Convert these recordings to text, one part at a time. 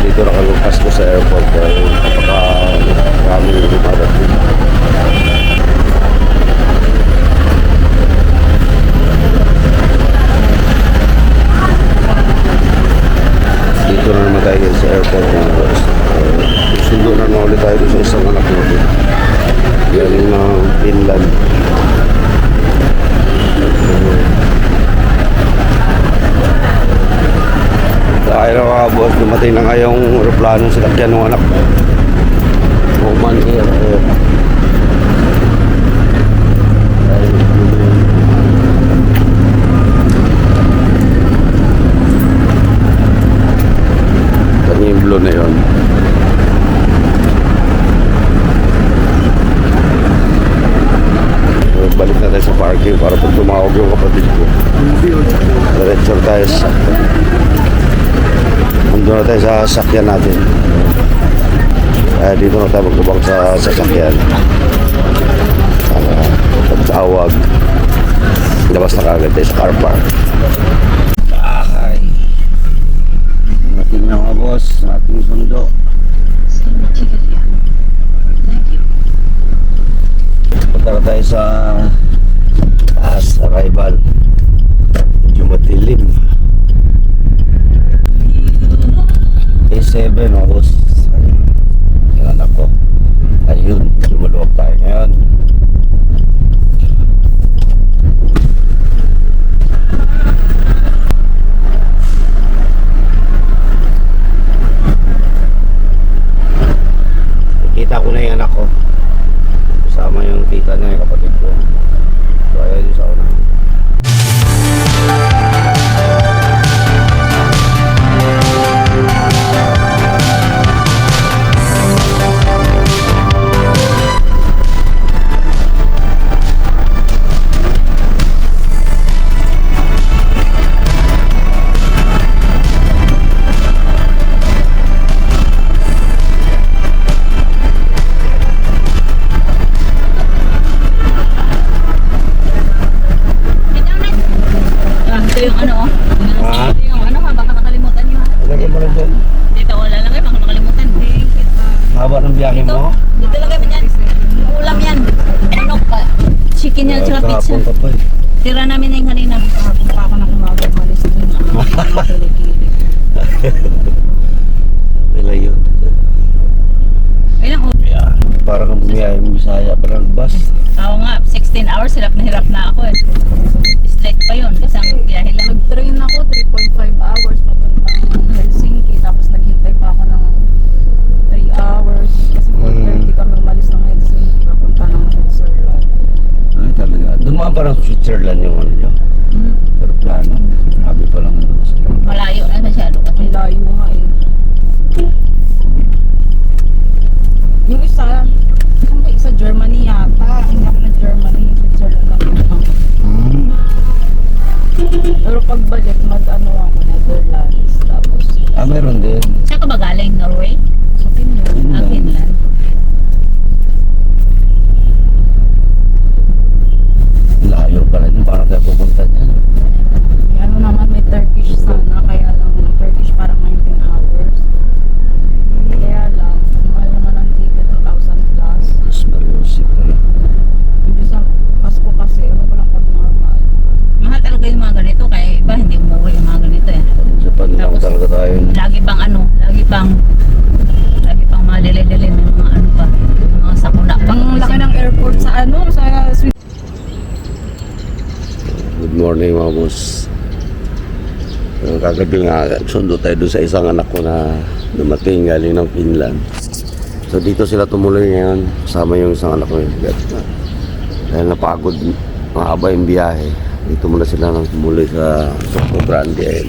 Dito nakalupas ko sa airport dahil napaka-rami yung dumadating. Dito na naman tayo sa airport na sundo na naman ulit tayo sa isang anak natin. Galing ng Finland. Dahil mga boss, dumating na nga yung aeroplano sa lakyan ng anak ko. Oman Air. Kami yung blue na yun. Balik na tayo sa parking para pag tumawag yung kapatid ko. Diretso tayo sa doon na tayo sa sasakyan natin. Dito na tayo magbabang sa sasakyan para pagtawag labas na kagad tayo sa car park. Bahay natin na mga boss ating sundo. Punta na tayo sa taas arrival. Medyo matilim. A7 mga boss. Yung anak ko. Ayun, lumulog tayo ngayon. Kita ko na yung anak ko. Kasama yung tita niya, yung kapatid ko. So ayun yung sa una. Yung ano, yung ano ha, baka makalimutan nyo ha. Lagyan mo lang dyan. Dito wala lang kayo, baka makalimutan. Haba ng biyahe Dito, mo? dito lang kami dyan. Ulam yan. Manok ka. Chicken yan, tsaka pizza. Kahapon ka pa eh. Tira namin na yung kanina. Kahapon pa ako na kumagod. Malis din ako. Wala yun. Ilang oras? Yeah. Parang kang bumiyahe mo Bisaya, parang bus. Oo nga, 16 hours, hirap na ako eh. Straight pa yun, kasi ang biyahe lang. Nag-train ako 3.5 hours papuntang Helsinki, tapos naghintay pa ako ng 3 hours kasi 4:30 kami umalis ng Helsinki papunta ng Switzerland. Ay talaga. Dumaan parang Switzerland yung ano nyo. Pero plano. Sabi pa lang doon sa Malayo na masyado kasi. Ang layo nga eh. Yung isa, kung ba isa Germany yata, hindi ako na Germany, Switzerland lang yun. Pero pagbalik, mag-ano ako, Netherlands, tapos meron din. Saan ka ba galing? Norway? sa Finland. Ah, Finland. Layo pala din. Parang tayo pupunta dyan. Ano naman, may Turkish sana, kaya lang Turkish parang 19 hours. Kaya lang, mahal naman ang ticket, 2,000 plus. Mas mariusip pala. Hindi sa Pasko kasi, ewan ko lang pag normal. Mahal talaga yung mga ganito, kaya iba hindi umuwi yung mga ganito eh. Japan lang Tapos, talaga tayo. Lagi pang ano, lagi pang mga dili-dili, may mga ano pa, mga sakuna pa. Ang laki ng airport sa ano, sa Switzerland. Good morning mga boss. Kagabi nga, sundo tayo doon sa isang anak ko na dumating galing ng Finland. So dito sila tumuloy ngayon, kasama yung isang anak ko. Dahil napagod, mahaba yung biyahe. Dito muna sila nang tumuloy sa Sokto Grande. Ayun.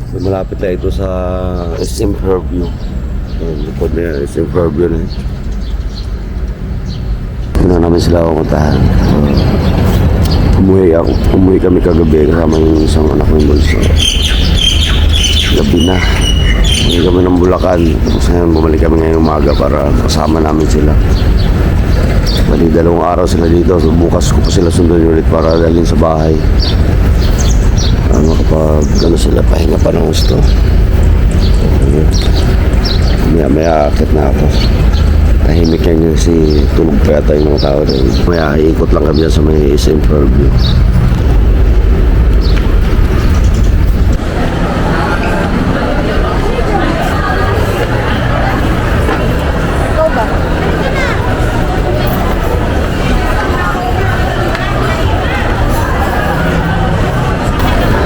So malapit na ito sa SM Fairview. Likod na yan, SM Fairview na yun. Tingnan namin namin sila pupuntahan. Umuwi kami kagabi kasama yung isang anak ng bulso. Gabi na. Umuwi kami ng Bulacan. Tapos ngayon bumalik kami ngayong umaga para kasama namin sila. Bali 2 araw sila dito. So bukas ko pa sila sundan ulit para dalhin sa bahay. Makapag sila pahinga pa ng gusto. Maya akit na ako. Tahimik yan yung si tulog pa yata yung mga tao doon. Maya ikot lang kami sa may Central View.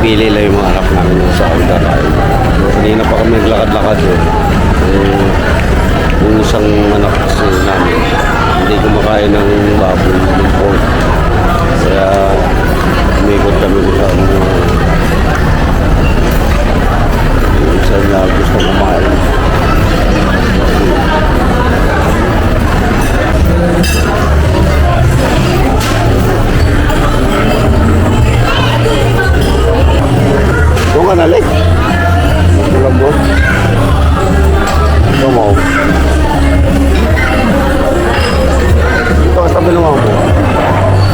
Pili lang yung mga anak namin sa Aldaray. Kanina pa kami naglakad-lakad yung isang anak kasi namin hindi kumakain ng baboy ng pork. Kaya umikot kami sa yung isa na gusto kumain. Doon ka nalik. Alam mo? Ikaw mo. Ito ka tabi naman mo.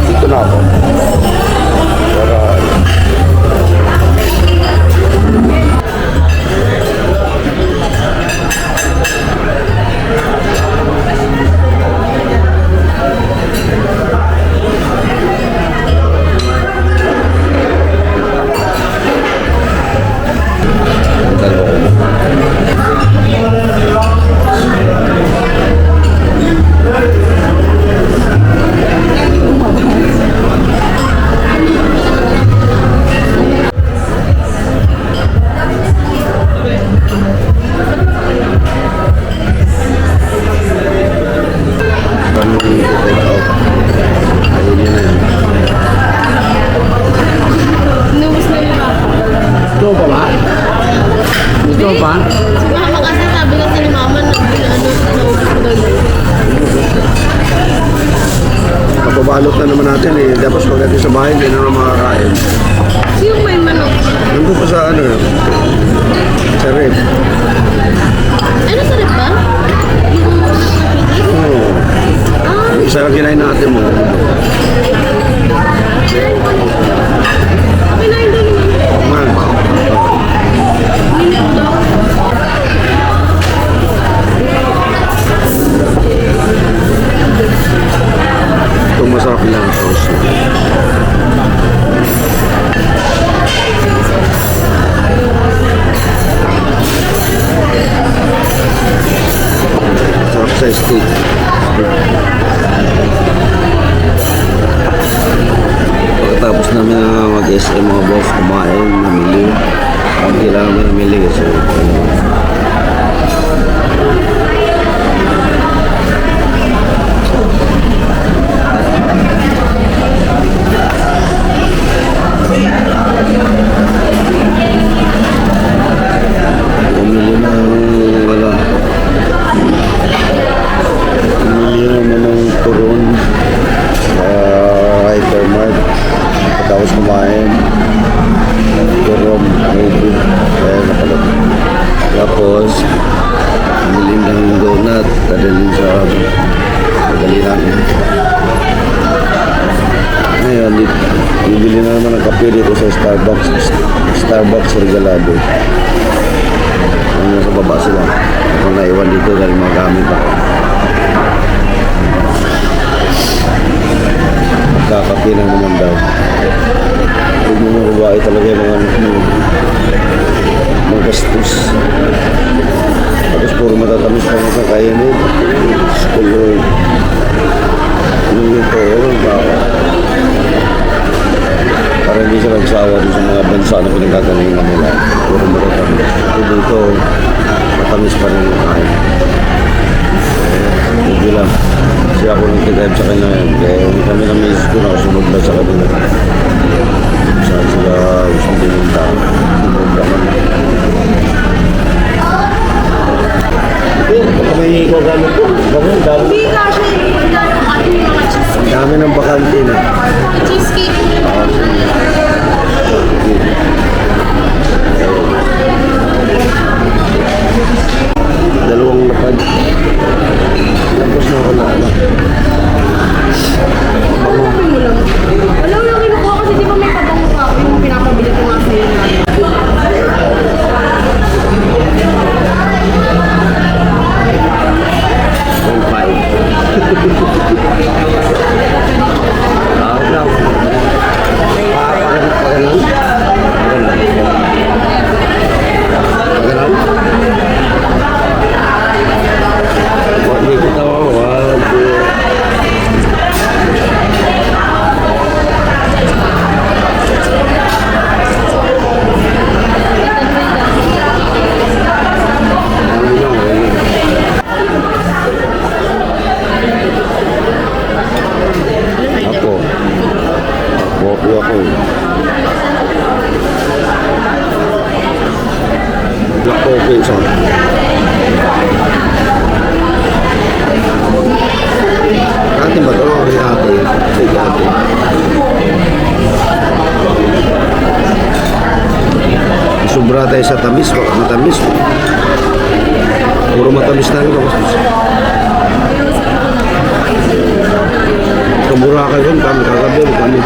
Dito na ako. Para... Mama kasi sabi kasi ni mama na Papabalot na naman natin Tapos pagdating sa bahay, hindi na naman makakain. yung may manok. Nandun pa sa sa rib. Ano sa rin ba? Oo. Yung isa lang kinain natin mo. Kinain doon ni mama. Man. Itong masarap lang sauce. Sarap sa steak. Pagkatapos namin mag-SM mga boss, kumain, namili. Ang kailangan mo namili kasi tapos kumain turon, maybe kaya napalot tapos bilhin ng donut dadalhin sa madali namin ngayon bibili na naman ng kape dito sa Starbucks Regalado nasa baba sila ako naiwan dito dahil magamit ako magkakape na naman daw. Huwag mo mga babae talaga yung mga gastos. Tapos puro matatamis pa mga kakainin. School ito, para hindi sila nagsawa sa mga bansa na pinagkagalingan nila. Puro matatamis. Dito, matamis pa rin yung kain. Hindi lang. Kasi ako nag-drive sa kanya yun. Kaya kami na misis ko na sunod na sa kanila. Saan sila gusto pinunta. Sunod na kami. Baka may ikaw gamit ko. Baka yung dami. Hindi ka siya yung gano'ng ating mga cheese. kami ng bakante na. Cheesecake. Dalawang lapad. Tapos na ako na ano. Hanapin mo lang. Wala yung kinukuha kasi di ba may pabango pa ako yung pinapabili ko nga sa'yo na. ako. Black coffee sa atin ba ito? Kaya atin. Kaya atin. Sobra tayo sa tamis. Baka matamis. Puro matamis na rin. Kamura kayo kami kagabi. Kami